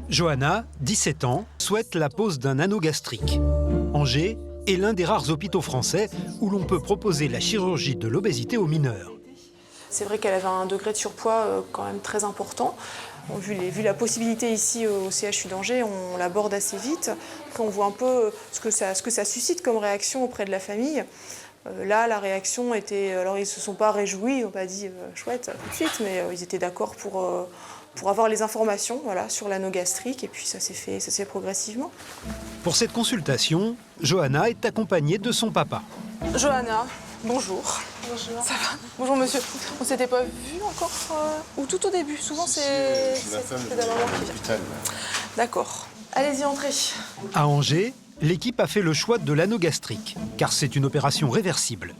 Johanna, 17 ans, souhaite la pose d'un anneau gastrique. Angers est l'un des rares hôpitaux français où l'on peut proposer la chirurgie de l'obésité aux mineurs. C'est vrai qu'elle avait un degré de surpoids quand même très important. Bon, vu la possibilité ici au CHU d'Angers, on l'aborde assez vite. Après, on voit un peu ce que ça suscite comme réaction auprès de la famille. Là, la réaction était... Alors, ils ne se sont pas réjouis, ils n'ont pas dit chouette tout de suite, mais ils étaient d'accord pour avoir les informations voilà, sur l'anneau gastrique, et puis ça s'est fait progressivement. Pour cette consultation, Johanna est accompagnée de son papa. Johanna, bonjour. Bonjour. Ça va? Bonjour monsieur. On ne s'était pas vu encore ou tout au début? Souvent c'est la femme la maman qui vient. D'accord. Allez-y, entrez. À Angers, l'équipe a fait le choix de l'anneau gastrique, car c'est une opération réversible.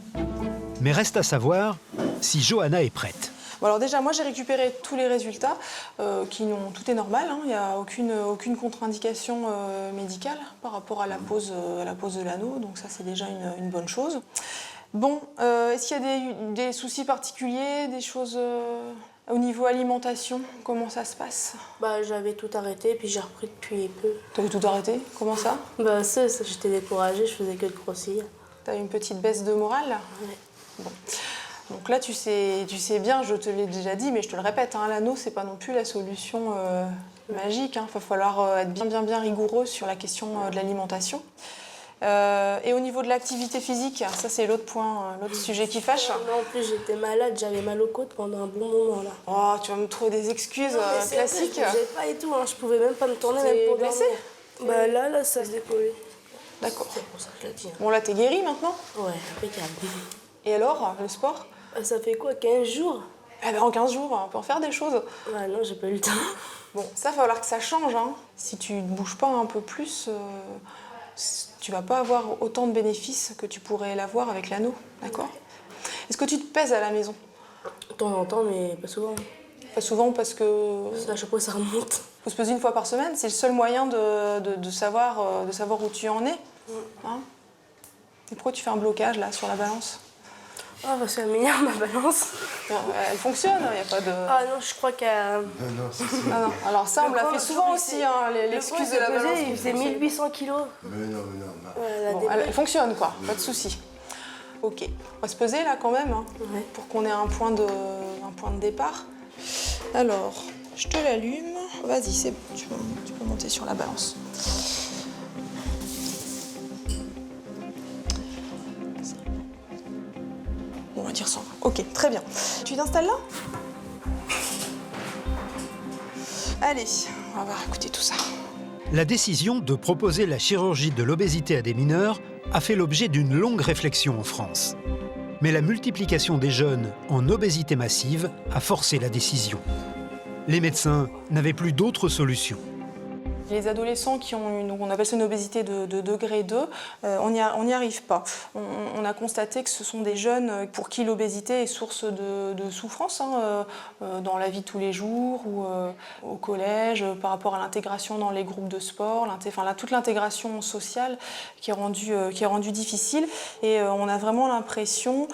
Mais reste à savoir si Johanna est prête. Bon, alors déjà, moi j'ai récupéré tous les résultats, tout est normal, hein, il n'y a aucune contre-indication médicale par rapport à la pose de l'anneau, donc ça c'est déjà une bonne chose. Bon, est-ce qu'il y a des soucis particuliers, des choses au niveau alimentation? Comment ça se passe? Bah, j'avais tout arrêté, puis j'ai repris depuis peu. T'avais tout arrêté? Comment ça? Bah, j'étais découragée, je faisais que de grossir. T'as une petite baisse de morale là? Ouais. Bon. Donc là, tu sais bien, je te l'ai déjà dit, mais je te le répète, hein, l'anneau, c'est pas non plus la solution magique. Il va falloir être bien rigoureux sur la question de l'alimentation. Et au niveau de l'activité physique, ça c'est l'autre point, l'autre sujet qui fâche. Non, en plus, j'étais malade, j'avais mal aux côtes pendant un bon moment là. Oh, tu vas me trouver des excuses classiques. Je bougeais pas et tout, hein, je pouvais même pas me tourner T'es même pour blessée? dormir. Bah là, ça se décollait. D'accord. C'est pour ça que je le dis. Hein. Bon, là, t'es guérie maintenant? Ouais, impeccable. Et alors, le sport? Ça fait quoi, 15 jours? Eh ben, en 15 jours, on peut en faire des choses. Ouais, non, j'ai pas eu le temps. Bon, ça, va falloir que ça change. Hein. Si tu ne bouges pas un peu plus, tu vas pas avoir autant de bénéfices que tu pourrais l'avoir avec l'anneau, d'accord? Est-ce que tu te pèses à la maison? De temps en temps, mais pas souvent. Pas souvent parce que... À chaque fois, ça remonte. Faut se peser une fois par semaine, c'est le seul moyen de savoir où tu en es. Hein? Et pourquoi tu fais un blocage là sur la balance? Ah, parce qu'elle m'énerve ma balance. Elle fonctionne, il n'y a pas de... Ah non, je crois qu'elle... Non, c'est ça. Ah non. Alors ça, on me l'a fait souvent aussi, hein, l'excuse de la balance. Il faisait 1800 kilos. Mais non. Ouais, Bon, elle fonctionne quoi, pas de souci. Ok, on va se peser là quand même, hein, Ouais. pour qu'on ait un point de départ. Alors, je te l'allume. Vas-y, c'est bon, tu peux monter sur la balance. Bon, on va dire 100. Ok, très bien. Tu t'installes là? Allez, on va écouter tout ça. La décision de proposer la chirurgie de l'obésité à des mineurs a fait l'objet d'une longue réflexion en France. Mais la multiplication des jeunes en obésité massive a forcé la décision. Les médecins n'avaient plus d'autre solution. Les adolescents qui ont on appelle ça une obésité de degré 2, on n'y arrive pas. On a constaté que ce sont des jeunes pour qui l'obésité est source de souffrance hein, dans la vie de tous les jours ou au collège, par rapport à l'intégration dans les groupes de sport, toute l'intégration sociale qui est rendue difficile. Et on a vraiment l'impression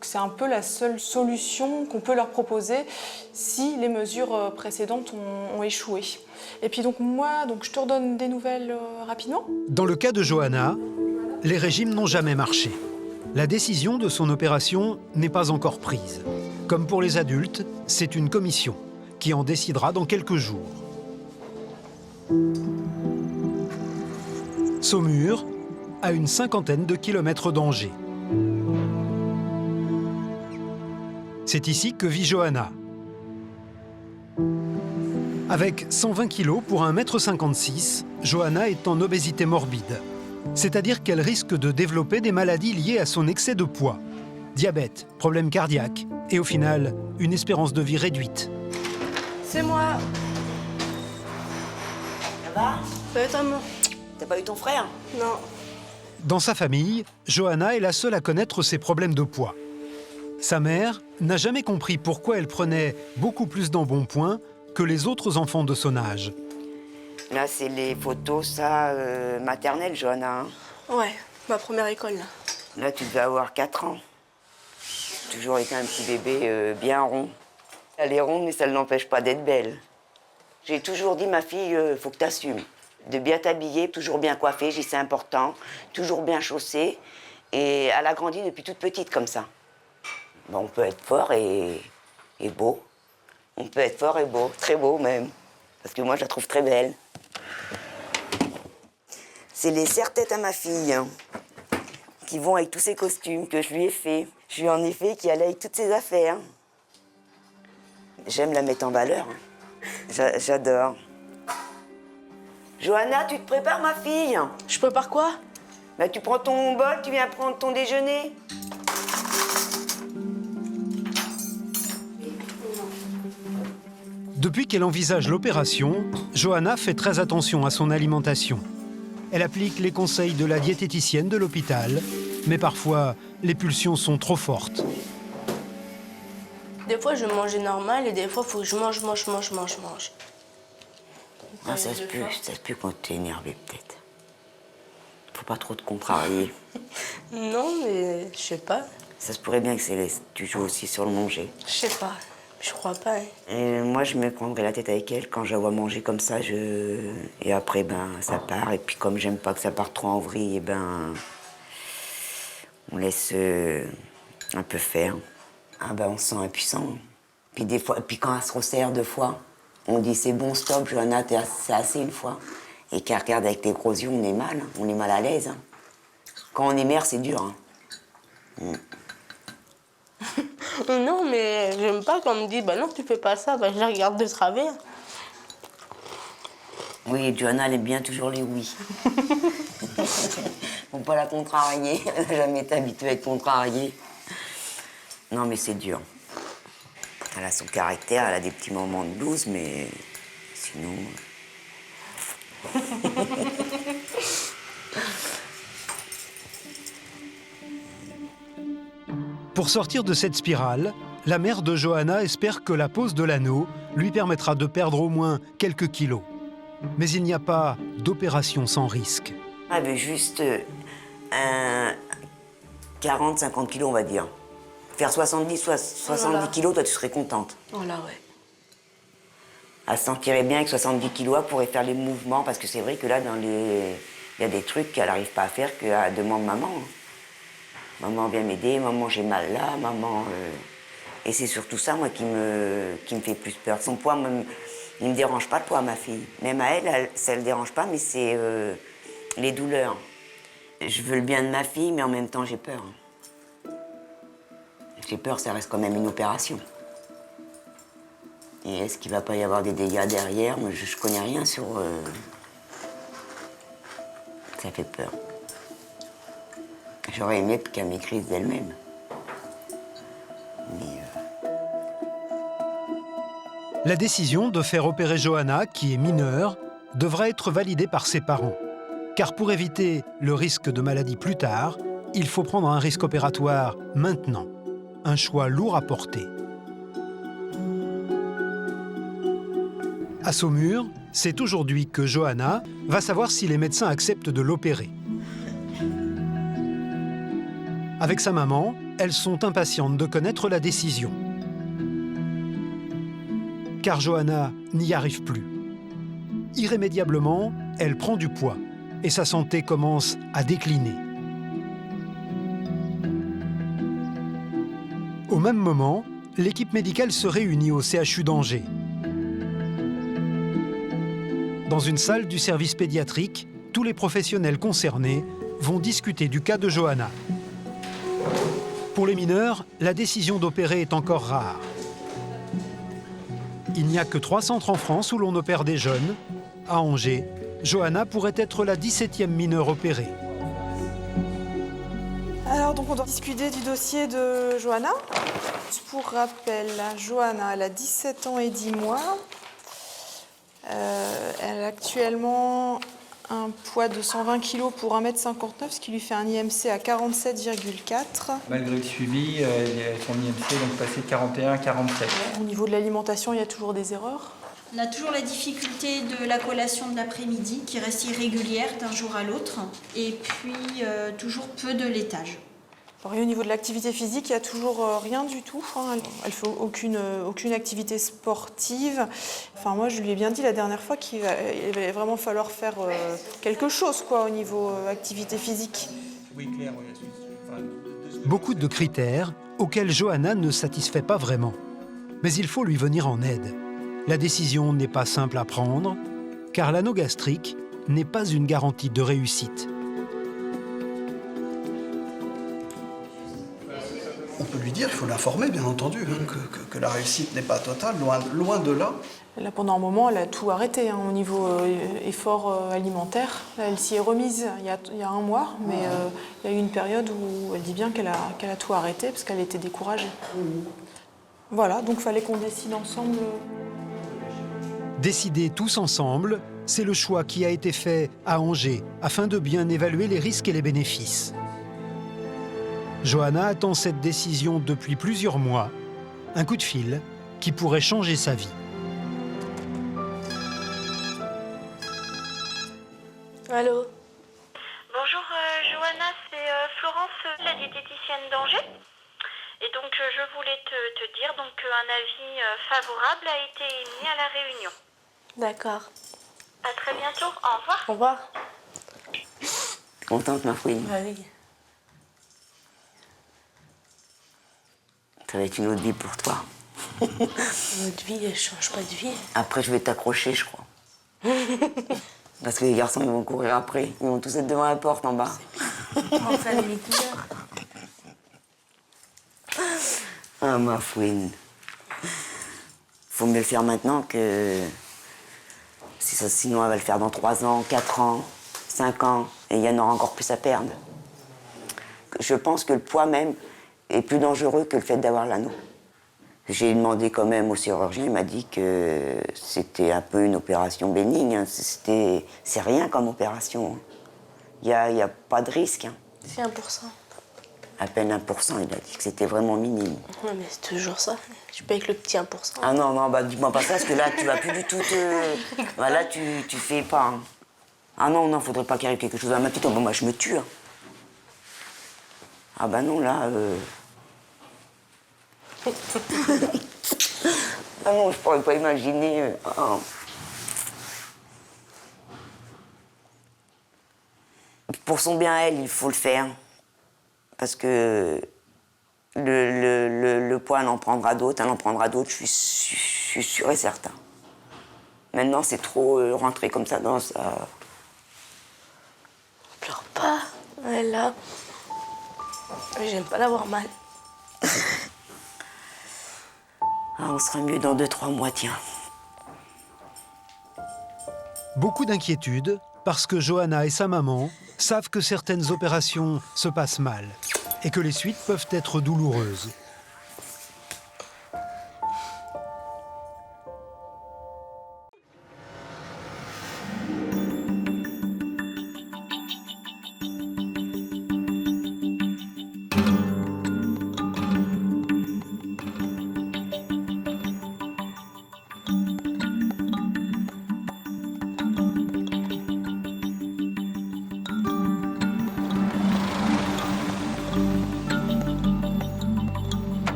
que c'est un peu la seule solution qu'on peut leur proposer si les mesures précédentes ont échoué. Et puis je te redonne des nouvelles rapidement. Dans le cas de Johanna, les régimes n'ont jamais marché. La décision de son opération n'est pas encore prise. Comme pour les adultes, c'est une commission qui en décidera dans quelques jours. Saumur, à une 50aine de kilomètres d'Angers. C'est ici que vit Johanna. Avec 120 kg pour 1,56 m, Johanna est en obésité morbide. C'est-à-dire qu'elle risque de développer des maladies liées à son excès de poids. Diabète, problèmes cardiaques et au final, une espérance de vie réduite. C'est moi. Ça va? Ça va être un mot. T'as pas eu ton frère? Non. Dans sa famille, Johanna est la seule à connaître ses problèmes de poids. Sa mère n'a jamais compris pourquoi elle prenait beaucoup plus d'embonpoint que les autres enfants de son âge. Là, c'est les photos, maternelles, Johanna. Hein. Ouais, ma première école, là. Là, tu devais avoir 4 ans. Toujours été un petit bébé bien rond. Elle est ronde, mais ça ne l'empêche pas d'être belle. J'ai toujours dit, ma fille, faut que tu assumes. De bien t'habiller, toujours bien coiffée, j'ai dit c'est important, toujours bien chaussée. Et elle a grandi depuis toute petite comme ça. Bon, on peut être fort et beau. On peut être fort et beau, très beau même. Parce que moi, je la trouve très belle. C'est les serre-têtes à ma fille, hein, qui vont avec tous ces costumes que je lui ai faits. Je lui en ai fait qui allait avec toutes ses affaires. J'aime la mettre en valeur. J'adore. Johanna, tu te prépares, ma fille? Je prépare quoi? Bah, tu prends ton bol, tu viens prendre ton déjeuner. Depuis qu'elle envisage l'opération, Johanna fait très attention à son alimentation. Elle applique les conseils de la diététicienne de l'hôpital, mais parfois, les pulsions sont trop fortes. Des fois, je vais manger normal et des fois, il faut que je mange. Ah, ça se peut quand t'es énervé, peut-être. Faut pas trop te contrarier. Non, mais je sais pas. Ça se pourrait bien que tu joues aussi sur le manger. Je sais pas. Je crois pas. Hein. Et moi, je me prendrais la tête avec elle quand je la vois manger comme ça. Et après, ben, ça part. Et puis, comme j'aime pas que ça parte trop en vrille, et ben, on laisse un peu faire. Ah ben, on se sent impuissant. Puis des fois, puis quand elle se resserre 2 fois, on dit c'est bon, stop, Johanna, c'est assez une fois. Et qu'elle regarde avec les gros yeux, on est mal. On est mal à l'aise. Hein. Quand on est mère, c'est dur. Hein. Non, mais j'aime pas qu'on me dise, bah non, tu fais pas ça, bah je la regarde de travers. Oui, Johanna, elle aime bien toujours les oui. Faut pas la contrarier, elle n'a jamais été habituée à être contrariée. Non, mais c'est dur. Elle a son caractère, elle a des petits moments de blues, mais sinon... Pour sortir de cette spirale, la mère de Johanna espère que la pose de l'anneau lui permettra de perdre au moins quelques kilos. Mais il n'y a pas d'opération sans risque. Elle veut juste 40-50 kilos, on va dire. Faire 70 kilos, toi, tu serais contente. Voilà, ouais. Elle se sentirait bien avec 70 kilos, elle pourrait faire les mouvements, parce que c'est vrai que là, il y a des trucs qu'elle n'arrive pas à faire, qu'elle demande maman. Maman, viens m'aider, maman, j'ai mal là, maman... Et c'est surtout ça, moi, qui me fait plus peur. Son poids, il ne me dérange pas, le poids, ma fille. Même à elle, ça ne le dérange pas, mais c'est les douleurs. Je veux le bien de ma fille, mais en même temps, j'ai peur. J'ai peur, ça reste quand même une opération. Et est-ce qu'il ne va pas y avoir des dégâts derrière? Moi, je ne connais rien sur... Ça fait peur. J'aurais aimé qu'elle m'écrive d'elle-même. Mais... La décision de faire opérer Johanna, qui est mineure, devra être validée par ses parents. Car pour éviter le risque de maladie plus tard, il faut prendre un risque opératoire maintenant. Un choix lourd à porter. À Saumur, c'est aujourd'hui que Johanna va savoir si les médecins acceptent de l'opérer. Avec sa maman, elles sont impatientes de connaître la décision. Car Johanna n'y arrive plus. Irrémédiablement, elle prend du poids et sa santé commence à décliner. Au même moment, l'équipe médicale se réunit au CHU d'Angers. Dans une salle du service pédiatrique, tous les professionnels concernés vont discuter du cas de Johanna. Pour les mineurs, la décision d'opérer est encore rare. Il n'y a que 3 centres en France où l'on opère des jeunes. À Angers, Johanna pourrait être la 17e mineure opérée. Alors, donc, on doit discuter du dossier de Johanna. Pour rappel, Johanna, elle a 17 ans et 10 mois. Elle a actuellement un poids de 120 kg pour 1,59 m, ce qui lui fait un IMC à 47,4. Malgré le suivi, son IMC est donc passé de 41 à 47. Au niveau de l'alimentation, il y a toujours des erreurs. On a toujours la difficulté de la collation de l'après-midi qui reste irrégulière d'un jour à l'autre et puis toujours peu de laitage. Alors, et au niveau de l'activité physique, il n'y a toujours rien du tout. Elle ne fait aucune activité sportive. Enfin, moi, je lui ai bien dit la dernière fois qu'il allait vraiment falloir faire quelque chose quoi, au niveau activité physique. Oui, Claire, oui. Beaucoup de critères auxquels Johanna ne satisfait pas vraiment. Mais il faut lui venir en aide. La décision n'est pas simple à prendre, car l'anneau gastrique n'est pas une garantie de réussite. On peut lui dire, il faut l'informer, bien entendu, que la réussite n'est pas totale, loin de là. Là, pendant un moment, elle a tout arrêté au niveau effort alimentaire. Là, elle s'y est remise il y a un mois, mais il y a eu une période où elle dit bien qu'elle a tout arrêté parce qu'elle était découragée. Voilà, donc il fallait qu'on décide ensemble. Décider tous ensemble, c'est le choix qui a été fait à Angers afin de bien évaluer les risques et les bénéfices. Johanna attend cette décision depuis plusieurs mois, un coup de fil qui pourrait changer sa vie. Allô? Bonjour Johanna, c'est Florence, la diététicienne d'Angers. Et donc je voulais te dire qu'un avis favorable a été émis à la réunion. D'accord. À très bientôt, au revoir. Au revoir. Contente, ma fouine. Ah oui. Ça va être une autre vie pour toi. Notre vie, elle change pas de vie. Après, je vais t'accrocher, je crois. Parce que les garçons, ils vont courir après. Ils vont tous être devant la porte en bas. Enfin, les couleurs. Ah, ma fouine. Faut mieux le faire maintenant que... Sinon, elle va le faire dans 3 ans, 4 ans, 5 ans. Et il y en aura encore plus à perdre. Je pense que le poids même est plus dangereux que le fait d'avoir l'anneau. J'ai demandé quand même au chirurgien, il m'a dit que c'était un peu une opération bénigne. C'est rien comme opération. Il n'y a pas de risque. C'est 1%. À peine 1%, il a dit que c'était vraiment minime. Ouais, mais c'est toujours ça. Tu payes que le petit 1%. Ah non, bah dis-moi pas ça, parce que là, tu vas plus du tout te... Bah, là, tu fais pas. Hein. Ah non, faudrait pas qu'il arrive quelque chose à ma petite. Bon, moi, je me tue. Hein. Ah bah non, là... Ah non, je pourrais pas imaginer... Pour son bien à elle, il faut le faire. Parce que le poids, elle en prendra d'autres, je suis sûre et certain. Maintenant, c'est trop rentré comme ça dans ça. Pleure pas, elle est là. J'aime pas l'avoir mal. Ah, on sera mieux dans 2-3 mois, tiens. Beaucoup d'inquiétudes parce que Johanna et sa maman savent que certaines opérations se passent mal et que les suites peuvent être douloureuses.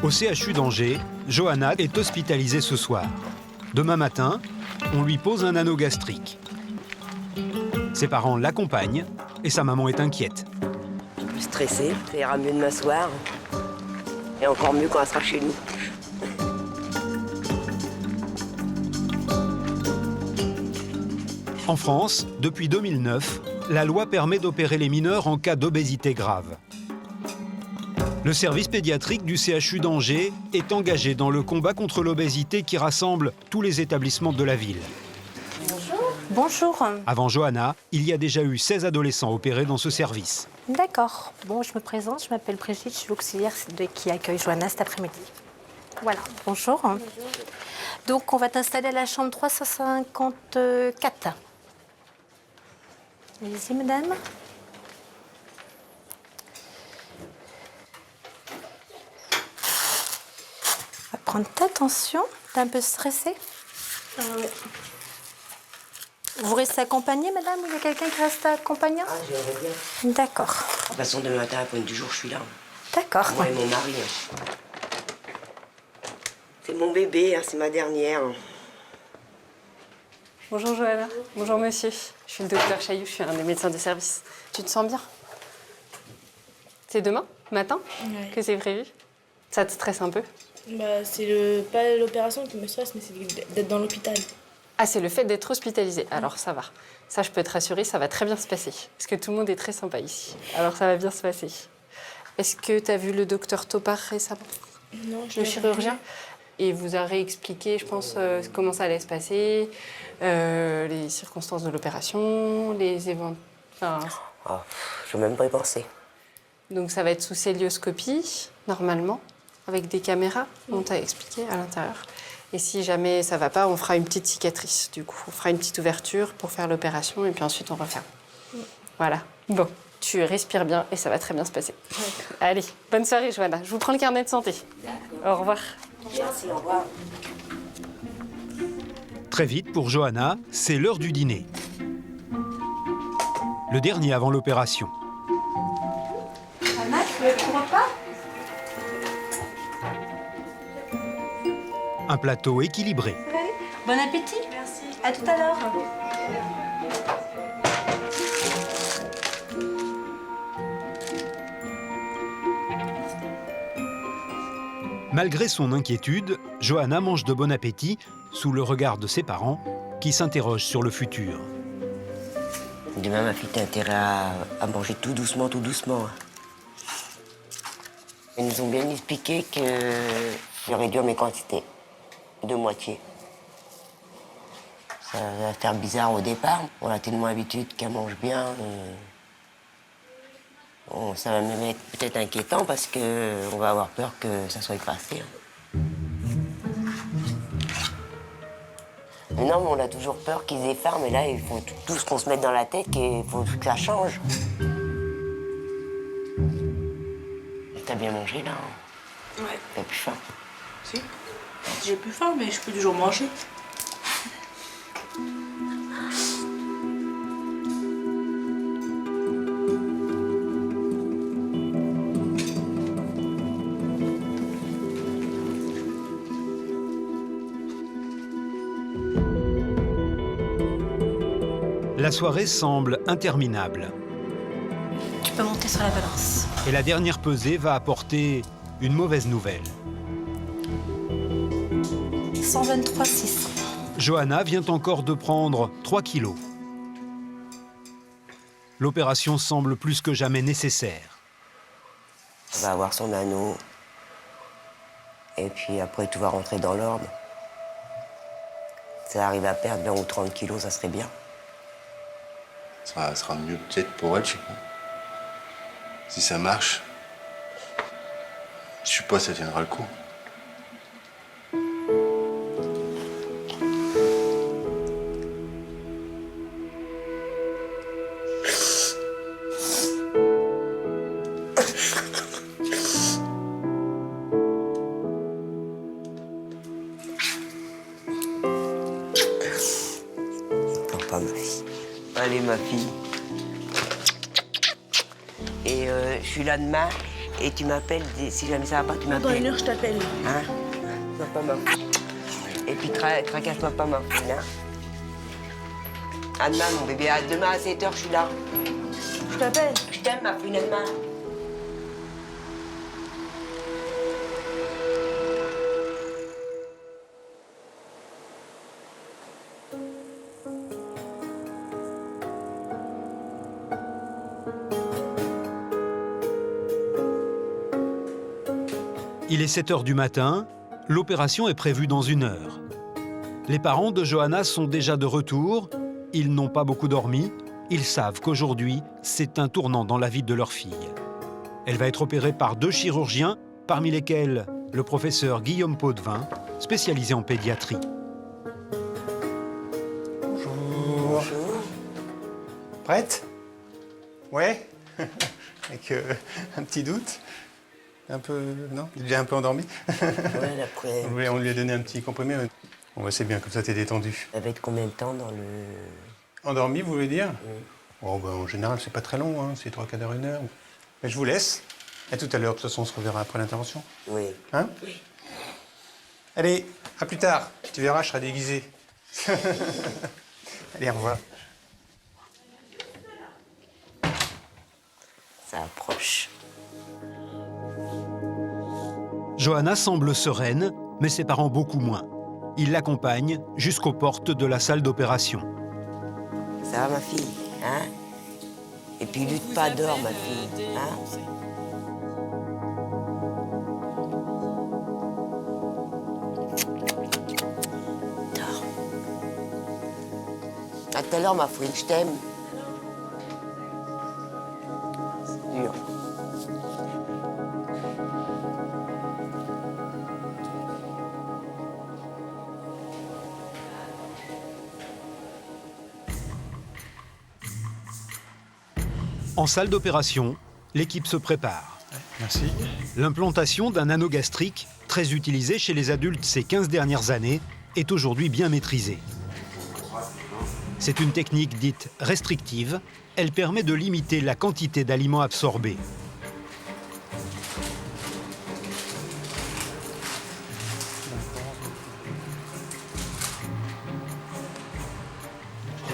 Au CHU d'Angers, Johanna est hospitalisée ce soir. Demain matin, on lui pose un anneau gastrique. Ses parents l'accompagnent et sa maman est inquiète. Stressée, ça ira mieux demain soir. Et encore mieux quand elle sera chez nous. En France, depuis 2009, la loi permet d'opérer les mineurs en cas d'obésité grave. Le service pédiatrique du CHU d'Angers est engagé dans le combat contre l'obésité qui rassemble tous les établissements de la ville. Bonjour. Avant Johanna, il y a déjà eu 16 adolescents opérés dans ce service. D'accord. Bon, je me présente, je m'appelle Brigitte, je suis l'auxiliaire qui accueille Johanna cet après-midi. Voilà, bonjour. Donc, on va t'installer à la chambre 354. Allez-y, madame. On va prendre ta tension. T'es un peu stressée? Ah ouais. Vous restez accompagnée, madame? Il y a quelqu'un qui reste accompagnant? Ah, j'aimerais bien. D'accord. De toute façon, demain matin, à point du jour, je suis là. D'accord. Moi et mon mari. C'est mon bébé, hein, c'est ma dernière. Bonjour Johanna. Bonjour monsieur. Je suis le docteur Chailloux, je suis un des médecins de service. Tu te sens bien? C'est demain, matin, que c'est prévu? Ça te stresse un peu? Bah, c'est pas l'opération qui me stresse, mais c'est d'être dans l'hôpital. Ah, c'est le fait d'être hospitalisé. Alors ça va. Ça, je peux te rassurer, ça va très bien se passer. Parce que tout le monde est très sympa ici. Alors ça va bien se passer. Est-ce que tu as vu le docteur Topar récemment? Non, le chirurgien? Et il vous a réexpliqué, je pense, comment ça allait se passer, les circonstances de l'opération, les événements. Enfin... Oh, je ne veux même pas y penser. Donc ça va être sous célioscopie, normalement, avec des caméras, on t'a expliqué à l'intérieur. Et si jamais ça va pas, on fera une petite cicatrice, du coup. On fera une petite ouverture pour faire l'opération et puis ensuite on referme. Voilà. Bon, tu respires bien et ça va très bien se passer. Allez, bonne soirée, Johanna. Je vous prends le carnet de santé. Au revoir. Merci, au revoir. Très vite, pour Johanna, c'est l'heure du dîner. Le dernier avant l'opération. Anna, tu veux le repas? Un plateau équilibré. Bon appétit. Merci. À tout à l'heure. Malgré son inquiétude, Johanna mange de bon appétit sous le regard de ses parents qui s'interrogent sur le futur. Demain, ma fille, t'as intérêt à manger tout doucement, tout doucement. Ils nous ont bien expliqué que je réduire mes quantités de moitié. Ça va faire bizarre au départ. On a tellement l'habitude qu'elle mange bien. Bon, ça va même être peut-être inquiétant parce qu'on va avoir peur que ça soit effacé. Mais non, mais on a toujours peur qu'ils effarent, mais là, il faut tout ce qu'on se mette dans la tête qu'il faut que ça change. T'as bien mangé, là? Ouais. T'as plus faim? Si. J'ai plus faim, mais je peux toujours manger. La soirée semble interminable. Tu peux monter sur la balance. Et la dernière pesée va apporter une mauvaise nouvelle. 123,6. Johanna vient encore de prendre 3 kilos. L'opération semble plus que jamais nécessaire. Elle va avoir son anneau. Et puis après, tout va rentrer dans l'ordre. Si elle arrive à perdre 20 ou 30 kilos, ça serait bien. Ça sera mieux peut-être pour elle, je sais pas. Si ça marche, je sais pas, ça tiendra le coup. Pas ma fille. Allez, ma fille. Et je suis là demain, et tu m'appelles, si jamais ça va pas, tu m'appelles. Dans une heure, je t'appelle. Hein? Non, pas ma fille. Et puis, tracasse-toi pas, ma fille, hein? À demain, mon bébé. À demain, à 7h, je suis là. Je t'appelle. Je t'aime, ma fille, à demain. Il est 7 heures du matin, l'opération est prévue dans 1 heure. Les parents de Johanna sont déjà de retour, ils n'ont pas beaucoup dormi, ils savent qu'aujourd'hui, c'est un tournant dans la vie de leur fille. Elle va être opérée par 2 chirurgiens, parmi lesquels le professeur Guillaume Potvin, spécialisé en pédiatrie. Bonjour. Prête? Ouais. Avec un petit doute. Un peu, non? Déjà un peu endormi? Ouais, après. On lui a donné un petit comprimé. Bon, bah, c'est bien, comme ça t'es détendu. Ça va être combien de temps dans le... Endormi, vous voulez dire? Oh, ben, en général, c'est pas très long, hein, c'est 3/4 d'heure, 1 heure. Mais je vous laisse. À tout à l'heure, de toute façon, on se reverra après l'intervention. Oui. Hein? Oui. Allez, à plus tard. Tu verras, je serai déguisé. Allez, au revoir. Ça approche. Johanna semble sereine, mais ses parents beaucoup moins. Ils l'accompagnent jusqu'aux portes de la salle d'opération. Ça va, ma fille, hein? Et puis lutte pas, dors, ma fille, hein? Dors. À tout à l'heure, ma fouine, je t'aime. Dur. En salle d'opération, l'équipe se prépare. Merci. L'implantation d'un anneau gastrique, très utilisé chez les adultes ces 15 dernières années, est aujourd'hui bien maîtrisée. C'est une technique dite restrictive. Elle permet de limiter la quantité d'aliments absorbés.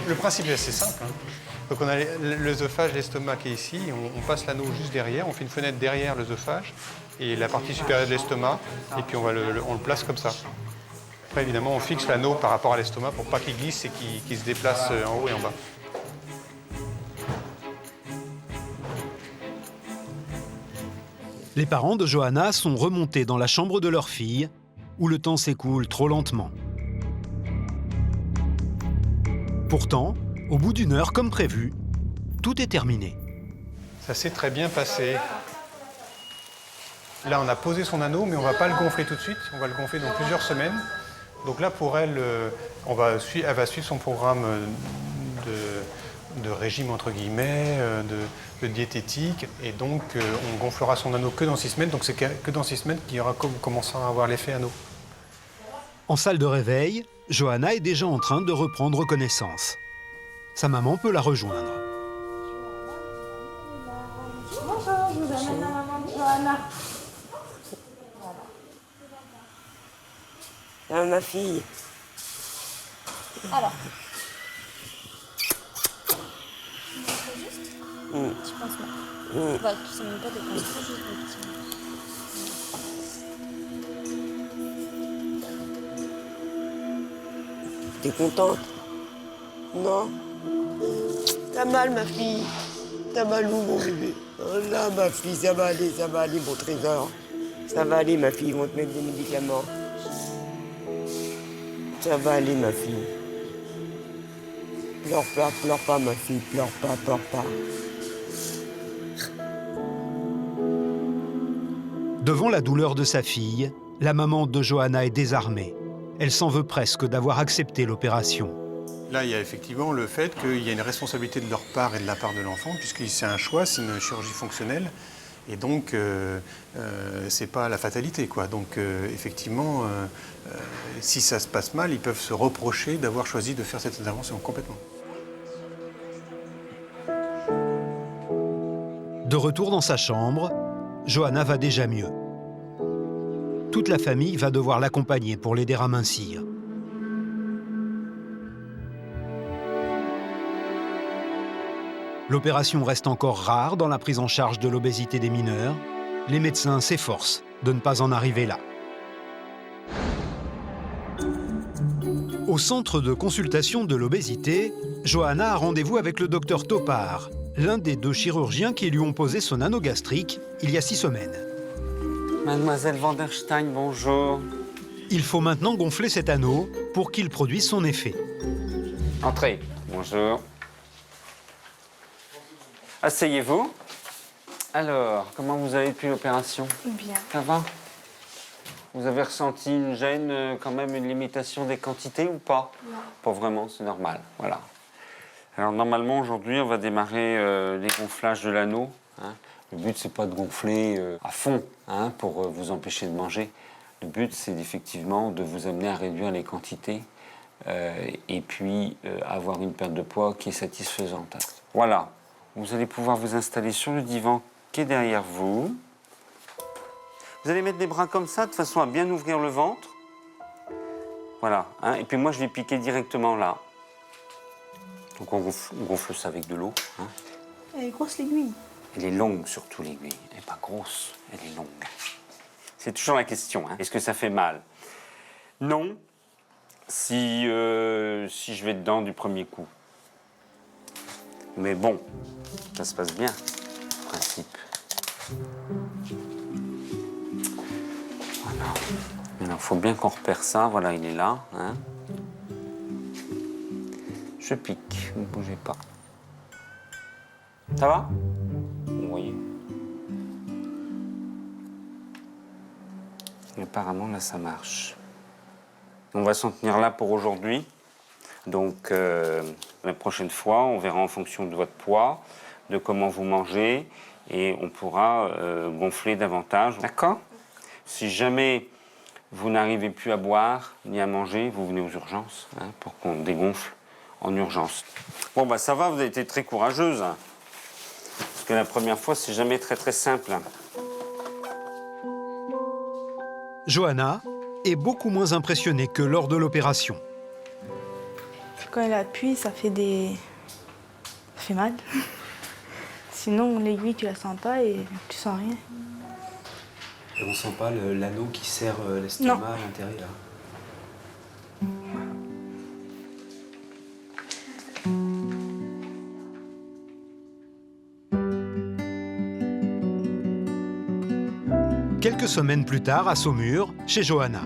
Le principe est assez simple. Hein. Donc on a l'œsophage, l'estomac qui est ici, on passe l'anneau juste derrière, on fait une fenêtre derrière l'œsophage et la partie supérieure de l'estomac, et puis on le place comme ça. Après évidemment on fixe l'anneau par rapport à l'estomac pour pas qu'il glisse et qu'il se déplace en haut et en bas. Les parents de Johanna sont remontés dans la chambre de leur fille, où le temps s'écoule trop lentement. Pourtant, au bout d'1 heure, comme prévu, tout est terminé. Ça s'est très bien passé. Là, on a posé son anneau, mais on ne va pas le gonfler tout de suite. On va le gonfler dans plusieurs semaines. Donc là, pour elle, elle va suivre son programme de régime, entre guillemets, de diététique. Et donc, on gonflera son anneau que dans 6 semaines. Donc c'est que dans 6 semaines qu'il commencera à avoir l'effet anneau. En salle de réveil, Johanna est déjà en train de reprendre connaissance. Sa maman peut la rejoindre. Bonjour, je vous amène la maman de Johanna. Ah, ma fille. Alors. Mm. Tu penses pas? Mm. Bah, tu sais même pas de penser juste le petit. T'es contente? Non? T'as mal, ma fille? T'as mal où, mon bébé? Oh là, ma fille, ça va aller, mon trésor. Ça va aller, ma fille, ils vont te mettre des médicaments. Ça va aller, ma fille. Pleure pas, ma fille, pleure pas. Devant la douleur de sa fille, la maman de Johanna est désarmée. Elle s'en veut presque d'avoir accepté l'opération. Là, il y a effectivement le fait qu'il y a une responsabilité de leur part et de la part de l'enfant, puisque c'est un choix, c'est une chirurgie fonctionnelle. Et donc, c'est pas la fatalité, quoi. Donc, effectivement, si ça se passe mal, ils peuvent se reprocher d'avoir choisi de faire cette intervention complètement. De retour dans sa chambre, Johanna va déjà mieux. Toute la famille va devoir l'accompagner pour l'aider à mincir. L'opération reste encore rare dans la prise en charge de l'obésité des mineurs. Les médecins s'efforcent de ne pas en arriver là. Au centre de consultation de l'obésité, Johanna a rendez-vous avec le docteur Topard, l'un des 2 chirurgiens qui lui ont posé son anneau gastrique il y a 6 semaines. Mademoiselle Vanderstein, bonjour. Il faut maintenant gonfler cet anneau pour qu'il produise son effet. Entrez. Bonjour. Asseyez-vous. Alors, comment vous allez depuis l'opération? Bien. Ça va? Vous avez ressenti une gêne, quand même une limitation des quantités ou pas? Non. Pas vraiment, c'est normal. Voilà. Alors, normalement, aujourd'hui, on va démarrer les gonflages de l'anneau. Hein. Le but, c'est pas de gonfler à fond hein, pour vous empêcher de manger. Le but, c'est effectivement de vous amener à réduire les quantités et puis avoir une perte de poids qui est satisfaisante. Voilà, vous allez pouvoir vous installer sur le divan qui est derrière vous. Vous allez mettre les bras comme ça, de façon à bien ouvrir le ventre. Voilà, hein, et puis moi je vais piquer directement là. Donc on gonfle ça avec de l'eau. Hein. Elle est grosse l'aiguille. Elle est longue surtout l'aiguille, elle n'est pas grosse, elle est longue. C'est toujours la question, hein. Est-ce que ça fait mal? Non, si je vais dedans du premier coup. Mais bon, ça se passe bien, en principe. Voilà. Maintenant, il faut bien qu'on repère ça. Voilà, il est là. Hein. Je pique, ne bougez pas. Ça va? Oui. Et apparemment, là, ça marche. On va s'en tenir là pour aujourd'hui. Donc, la prochaine fois, on verra en fonction de votre poids, de comment vous mangez, et on pourra gonfler davantage. D'accord? Si jamais vous n'arrivez plus à boire ni à manger, vous venez aux urgences, hein, pour qu'on dégonfle en urgence. Bon, bah ça va, vous avez été très courageuse. Hein, parce que la première fois, c'est jamais très simple. Johanna est beaucoup moins impressionnée que lors de l'opération. Quand elle appuie, ça fait mal. Sinon, l'aiguille, tu la sens pas et tu sens rien. Et on sent pas l'anneau qui serre l'estomac à l'intérieur. Quelques semaines plus tard, à Saumur, chez Johanna.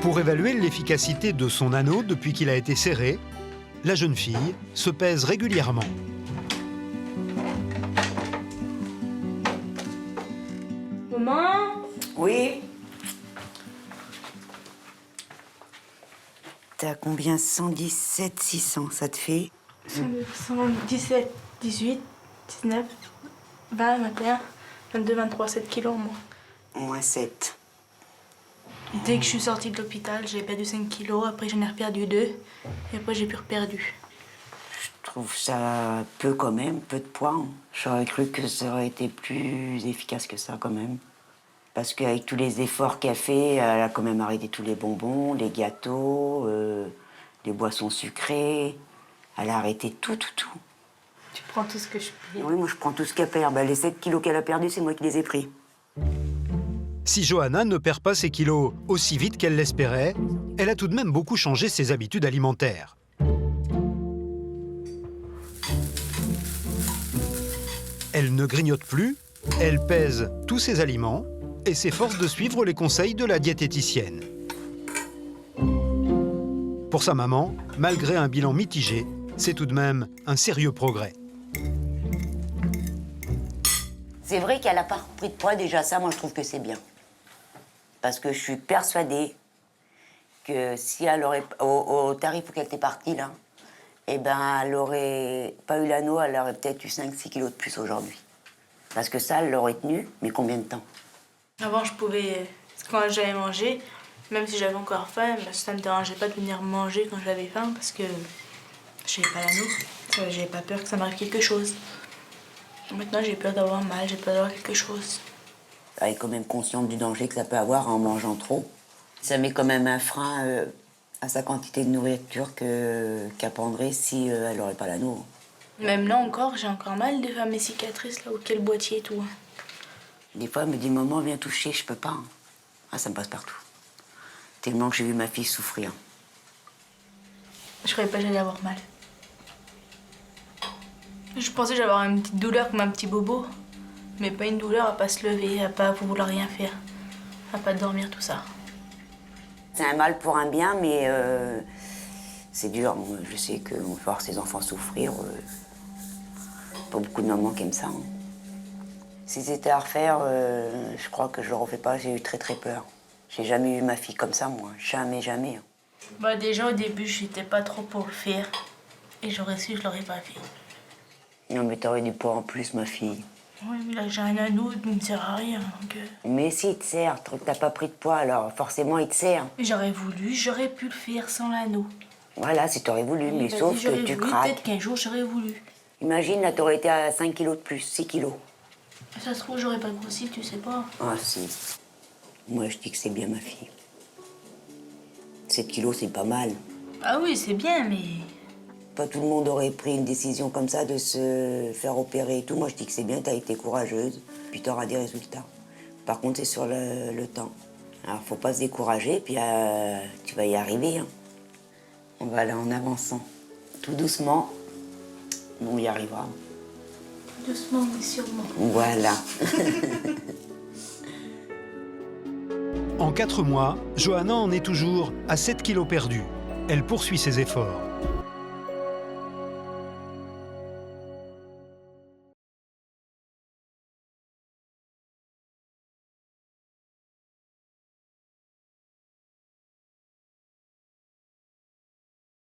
Pour évaluer l'efficacité de son anneau depuis qu'il a été serré, la jeune fille se pèse régulièrement. Maman? Oui? T'as combien? 117 600, ça te fait? 117, 18, 19, 20, 21, 22, 23, 7 kilos, moi. Moins 7. Dès que je suis sortie de l'hôpital, j'ai perdu 5 kilos, après j'en ai reperdu 2, et après j'ai plus reperdu. Je trouve ça peu quand même, peu de poids. Hein. J'aurais cru que ça aurait été plus efficace que ça quand même. Parce qu'avec tous les efforts qu'elle fait, elle a quand même arrêté tous les bonbons, les gâteaux, les boissons sucrées. Elle a arrêté tout. Tu prends tout ce que je peux. Oui, moi je prends tout ce qu'elle perd. Les 7 kilos qu'elle a perdus, c'est moi qui les ai pris. Si Johanna ne perd pas ses kilos aussi vite qu'elle l'espérait, elle a tout de même beaucoup changé ses habitudes alimentaires. Elle ne grignote plus, elle pèse tous ses aliments et s'efforce de suivre les conseils de la diététicienne. Pour sa maman, malgré un bilan mitigé, c'est tout de même un sérieux progrès. C'est vrai qu'elle n'a pas repris de poids, déjà ça, moi je trouve que c'est bien. Parce que je suis persuadée que si elle aurait, au tarif où elle était partie là, eh ben elle aurait pas eu l'anneau, elle aurait peut-être eu 5-6 kilos de plus aujourd'hui. Parce que ça, elle l'aurait tenu, mais combien de temps? Avant, je pouvais, quand j'avais mangé, même si j'avais encore faim, ça me dérangeait pas de venir manger quand j'avais faim parce que j'avais pas l'anneau. J'avais pas peur que ça m'arrive quelque chose. Maintenant, j'ai peur d'avoir mal, j'ai peur d'avoir quelque chose. Elle est quand même consciente du danger que ça peut avoir en mangeant trop. Ça met quand même un frein à sa quantité de nourriture qu'elle prendrait si elle n'aurait pas l'anneau. Même là encore, j'ai encore mal de faire mes cicatrices, là, auquel boîtier et tout. Des fois, elle me dit, maman, viens toucher, je peux pas. Hein. Ah, ça me passe partout. Tellement que j'ai vu ma fille souffrir. Je croyais pas que j'allais avoir mal. Je pensais que j'allais avoir une petite douleur comme un petit bobo. Mais pas une douleur à pas se lever, à pas vouloir rien faire, à pas dormir, tout ça. C'est un mal pour un bien, mais c'est dur. Moi, je sais qu'on va voir ses enfants souffrir. Pas beaucoup de mamans qui aiment ça. Hein. Si c'était à refaire, je crois que je le refais pas. J'ai eu très peur. J'ai jamais eu ma fille comme ça, moi. Jamais. Bah déjà, au début, j'étais pas trop pour le faire. Et j'aurais su, je l'aurais pas fait. Non, mais t'aurais du poids en plus, ma fille. Oui, mais là j'ai un anneau, il me sert à rien. Donc, Mais si, il te sert. T'as pas pris de poids, alors forcément, il te sert. J'aurais voulu, j'aurais pu le faire sans l'anneau. Voilà, si t'aurais voulu, mais Vas-y, sauf que j'aurais tu voulu, craques. Peut-être qu'un jour j'aurais voulu. Imagine, là, t'aurais été à 5 kilos de plus, 6 kilos. Ça se trouve, j'aurais pas grossi, tu sais pas. Ah, si. Moi, je dis que c'est bien, ma fille. 7 kilos, c'est pas mal. Ah oui, c'est bien, mais... Pas tout le monde aurait pris une décision comme ça de se faire opérer et tout. Moi, je dis que c'est bien, t'as été courageuse, puis t'auras des résultats. Par contre, c'est sur le temps. Alors, faut pas se décourager, puis tu vas y arriver. Hein. On va aller en avançant. Tout doucement, on y arrivera. Doucement, mais sûrement. Voilà. En 4 mois, Johanna en est toujours à 7 kilos perdus. Elle poursuit ses efforts.